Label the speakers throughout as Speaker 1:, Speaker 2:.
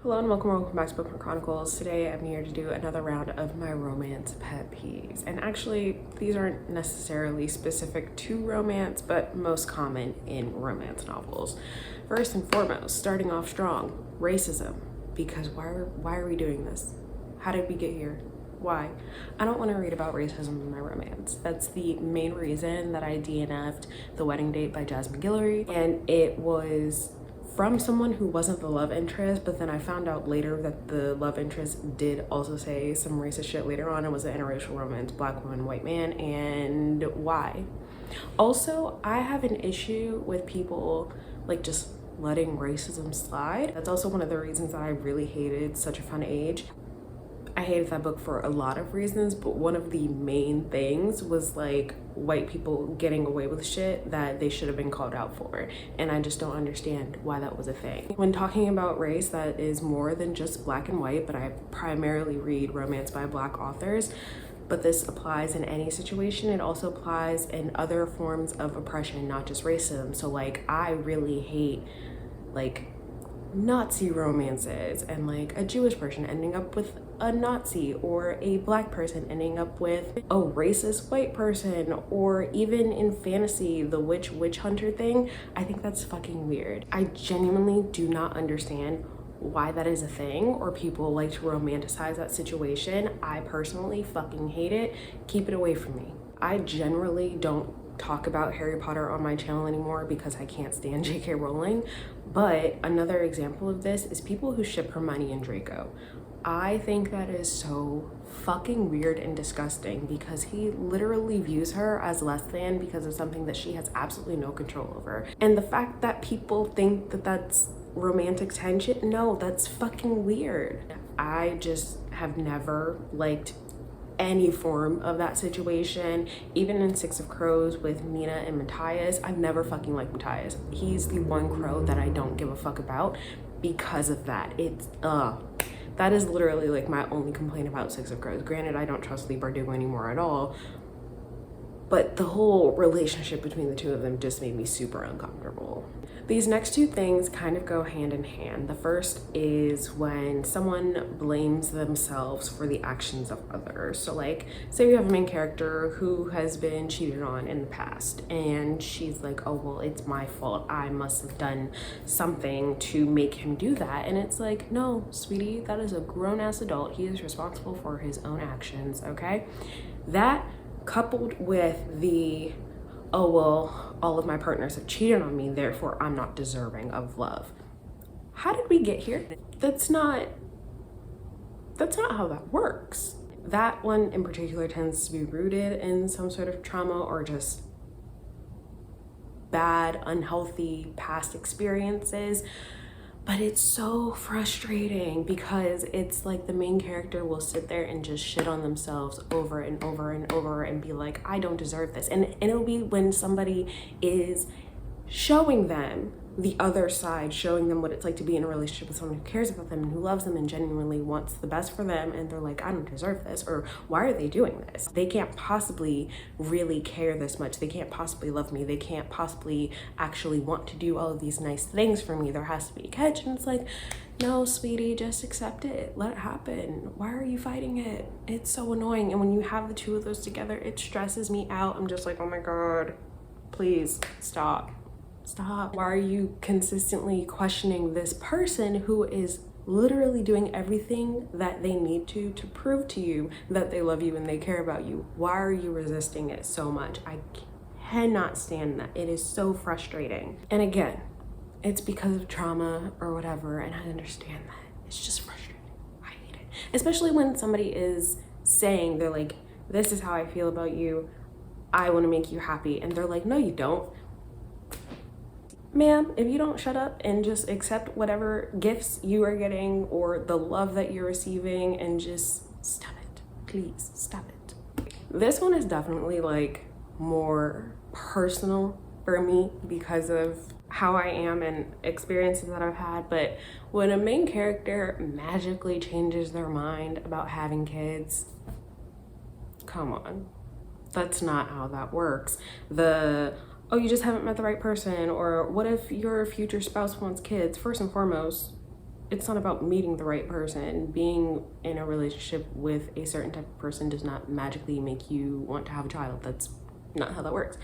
Speaker 1: Hello and welcome back to Bookmark Chronicles. Today I'm here to do another round of my romance pet peeves. And actually, these aren't necessarily specific to romance, but most common in romance novels. First and foremost, starting off strong, racism. Because why are we doing this? How did we get here? Why? I don't want to read about racism in my romance. That's the main reason that I DNF'd The Wedding Date by Jasmine Guillory, and it was from someone who wasn't the love interest, but then I found out later that the love interest did also say some racist shit later on. It was an interracial romance, black woman, white man, and why? Also, I have an issue with people like just letting racism slide. That's also one of the reasons that I really hated Such a Fun Age. I hated that book for a lot of reasons, but one of the main things was like white people getting away with shit that they should have been called out for. And I just don't understand why that was a thing. When talking about race, that is more than just black and white, but I primarily read romance by black authors. But this applies in any situation. It also applies in other forms of oppression, not just racism. So like, I really hate like Nazi romances and like a Jewish person ending up with a Nazi, or a black person ending up with a racist white person, or even in fantasy, the witch hunter thing. I think that's fucking weird. I genuinely do not understand why that is a thing, or people like to romanticize that situation. I personally fucking hate it. Keep it away from me. I generally don't talk about Harry Potter on my channel anymore because I can't stand J.K. Rowling. But another example of this is people who ship Hermione and Draco. I think that is so fucking weird and disgusting because he literally views her as less than because of something that she has absolutely no control over. And the fact that people think that that's romantic tension, no, that's fucking weird. I just have never liked any form of that situation. Even in Six of Crows with Mina and Matthias, I've never fucking liked Matthias. He's the one crow that I don't give a fuck about because of that. That is literally like my only complaint about Six of Crows. Granted, I don't trust Lee Bardugo anymore at all, but the whole relationship between the two of them just made me super uncomfortable. These next two things kind of go hand in hand. The first is when someone blames themselves for the actions of others. So like, say we have a main character who has been cheated on in the past, and she's like, oh, well, it's my fault. I must have done something to make him do that. And it's like, no, sweetie, that is a grown-ass adult. He is responsible for his own actions, okay? That coupled with the, oh, well, all of my partners have cheated on me, therefore I'm not deserving of love. How did we get here? That's not how that works. That one in particular tends to be rooted in some sort of trauma or just bad, unhealthy past experiences. But it's so frustrating because it's like the main character will sit there and just shit on themselves over and over and over and be like, I don't deserve this. And it'll be when somebody is showing them the other side, showing them what it's like to be in a relationship with someone who cares about them and who loves them and genuinely wants the best for them, and they're like, I don't deserve this, or why are they doing this? They can't possibly really care this much. They can't possibly love me. They can't possibly actually want to do all of these nice things for me. There has to be a catch. And it's like, no, sweetie, just accept it. Let it happen. Why are you fighting it? It's so annoying. And when you have the two of those together, it stresses me out. I'm just like, oh my God, please stop. Stop. Why are you consistently questioning this person who is literally doing everything that they need to prove to you that they love you and they care about you? Why are you resisting it so much? I cannot stand that. It is so frustrating. And again, it's because of trauma or whatever, and I understand that. It's just frustrating. I hate it. Especially when somebody is saying, they're like, this is how I feel about you. I want to make you happy. And they're like, no, you don't. Ma'am, if you don't shut up and just accept whatever gifts you are getting or the love that you're receiving and just stop it, please stop it. This one is definitely like more personal for me because of how I am and experiences that I've had. But when a main character magically changes their mind about having kids, come on, that's not how that works. Oh, you just haven't met the right person, or what if your future spouse wants kids? First and foremost, it's not about meeting the right person. Being in a relationship with a certain type of person does not magically make you want to have a child. That's not how that works.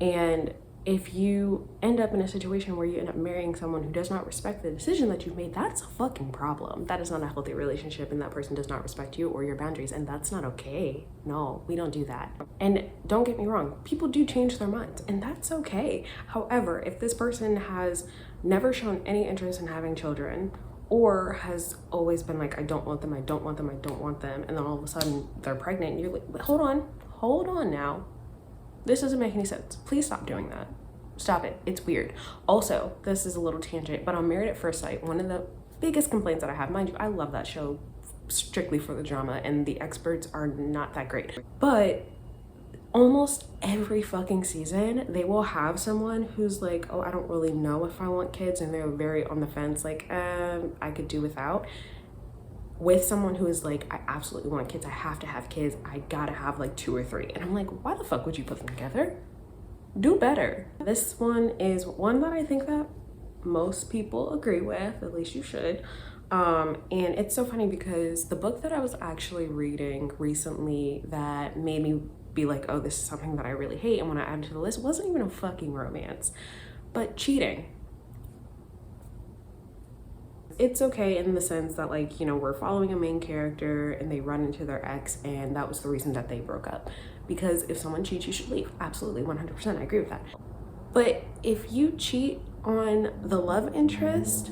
Speaker 1: And if you end up in a situation where you end up marrying someone who does not respect the decision that you've made, that's a fucking problem. That is not a healthy relationship, and that person does not respect you or your boundaries, and that's not okay. No, we don't do that. And don't get me wrong, people do change their minds, and that's okay. However, if this person has never shown any interest in having children, or has always been like, I don't want them, I don't want them, I don't want them, and then all of a sudden they're pregnant, and you're like, hold on now. This doesn't make any sense. Please stop doing that. Stop it. It's weird. Also, this is a little tangent, but on Married at First Sight, one of the biggest complaints that I have, mind you, I love that show strictly for the drama, and the experts are not that great. But almost every fucking season, they will have someone who's like, oh, I don't really know if I want kids, and they're very on the fence, like, I could do without. With someone who is like, I absolutely want kids, I have to have kids, I gotta have like 2 or 3. And I'm like, why the fuck would you put them together? Do better. This one is one that I think that most people agree with, at least you should. And it's so funny because the book that I was actually reading recently that made me be like, oh, this is something that I really hate, and when I added to the list, wasn't even a fucking romance, but cheating. It's okay in the sense that, like, you know, we're following a main character and they run into their ex, and that was the reason that they broke up. Because if someone cheats, you should leave. Absolutely, 100%, I agree with that. But if you cheat on the love interest,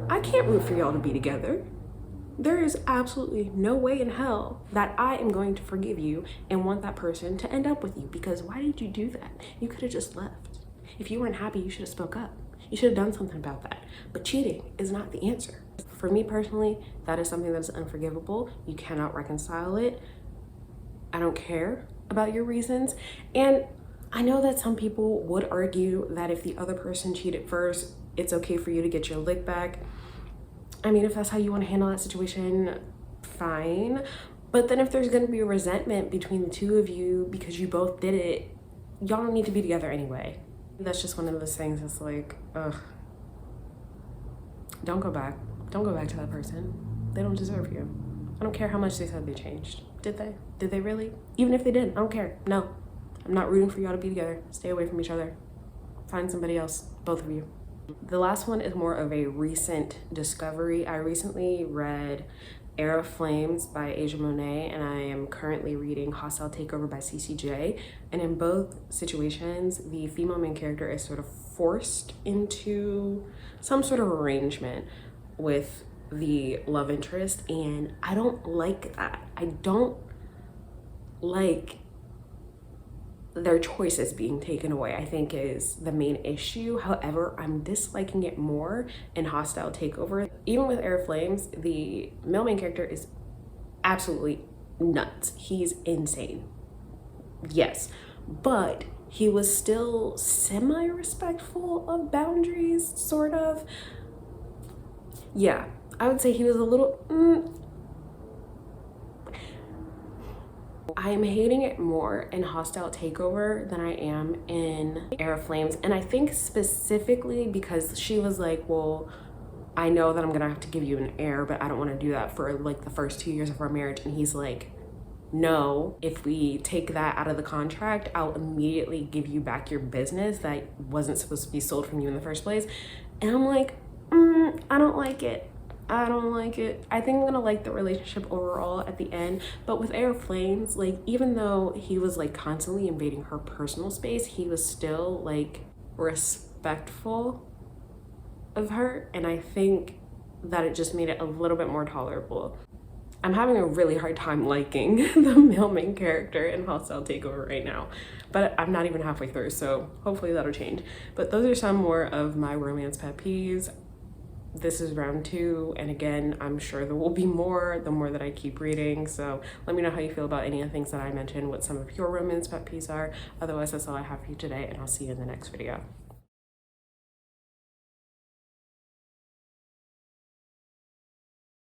Speaker 1: I can't root for y'all to be together. There is absolutely no way in hell that I am going to forgive you and want that person to end up with you, because why did you do that? You could have just left. If you weren't happy, you should have spoke up. You should have done something about that. But cheating is not the answer. For me personally, that is something that is unforgivable. You cannot reconcile it. I don't care about your reasons. And I know that some people would argue that if the other person cheated first, it's okay for you to get your lick back. I mean, if that's how you want to handle that situation, fine. But then if there's going to be a resentment between the two of you because you both did it, y'all don't need to be together anyway. That's just one of those things that's like, ugh. Don't go back. Don't go back to that person. They don't deserve you. I don't care how much they said they changed. Did they? Did they really? Even if they did, I don't care. No. I'm not rooting for y'all to be together. Stay away from each other. Find somebody else, both of you. The last one is more of a recent discovery. I recently read Air of Flames by Asia Monet, and I am currently reading Hostile Takeover by CCJ. And in both situations, the female main character is sort of forced into some sort of arrangement with the love interest, and I don't like that. I don't like their choices being taken away, I think, is the main issue. However, I'm disliking it more in Hostile Takeover. Even with Air of Flames, the male main character is absolutely nuts. He's insane. Yes, but he was still semi-respectful of boundaries, sort of. Yeah, I would say he was a little... I am hating it more in Hostile Takeover than I am in Air of Flames. And I think specifically because she was like, well, I know that I'm gonna have to give you an heir, but I don't want to do that for like the first 2 years of our marriage. And he's like, no, if we take that out of the contract, I'll immediately give you back your business that wasn't supposed to be sold from you in the first place. And I'm like, I don't like it. I don't like it. I think I'm gonna like the relationship overall at the end. But with Air of Flames, like, even though he was like constantly invading her personal space, he was still like respectful of her. And I think that it just made it a little bit more tolerable. I'm having a really hard time liking the male main character in Hostile Takeover right now, but I'm not even halfway through, so hopefully that'll change. But those are some more of my romance pet peeves. This is round 2, and again, I'm sure there will be more the more that I keep reading. So let me know how you feel about any of the things that I mentioned, what some of your romance pet peeves are. Otherwise, that's all I have for you today, and I'll see you in the next video.